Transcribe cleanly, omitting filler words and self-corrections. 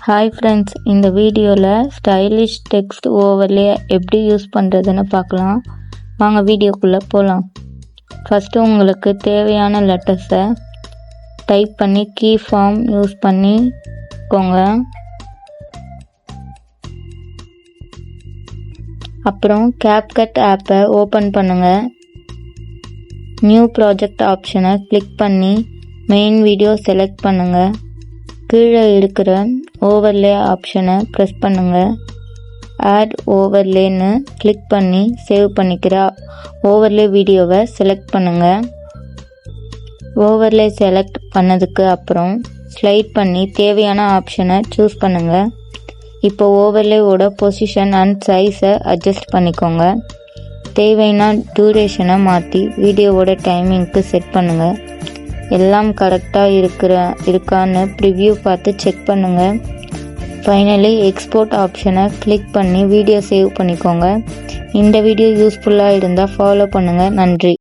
Hi friends, இந்த வீடியோவில் stylish text overlay எப்படி யூஸ் பண்ணுறதுன்னு பார்க்கலாம். வாங்க வீடியோக்குள்ளே போகலாம். ஃபஸ்ட்டு உங்களுக்கு தேவையான லெட்டர்ஸை டைப் பண்ணி கீ ஃபார்ம் யூஸ் பண்ணிக்கோங்க. அப்புறம் CapCut ஆப்பை ஓப்பன் பண்ணுங்கள். நியூ ப்ராஜெக்ட் ஆப்ஷனை கிளிக் பண்ணி மெயின் வீடியோ செலக்ட் பண்ணுங்கள். கீழே இருக்கிற ஓவர்லே ஆப்ஷனை ப்ரெஸ் பண்ணுங்கள். ஆட் ஓவர்லேன்னு கிளிக் பண்ணி சேவ் பண்ணிக்கிற ஓவர்லே வீடியோவை செலக்ட் பண்ணுங்கள். ஓவர்லே செலக்ட் பண்ணதுக்கு அப்புறம் ஸ்லைட் பண்ணி தேவையான ஆப்ஷனை சூஸ் பண்ணுங்கள். இப்போ ஓவர்லேவோட பொசிஷன் அண்ட் சைஸை அட்ஜஸ்ட் பண்ணிக்கோங்க. தேவையான டியூரேஷனை மாற்றி வீடியோவோட டைமிங்க்கு செட் பண்ணுங்கள். எல்லாம் கரெக்டாக இருக்கான்னு ப்ரிவ்யூ பார்த்து செக் பண்ணுங்கள். ஃபைனலி எக்ஸ்போர்ட் ஆப்ஷனை கிளிக் பண்ணி வீடியோ சேவ் பண்ணிக்கோங்க. இந்த வீடியோ யூஸ்ஃபுல்லாக இருந்தால் ஃபாலோ பண்ணுங்கள். நன்றி.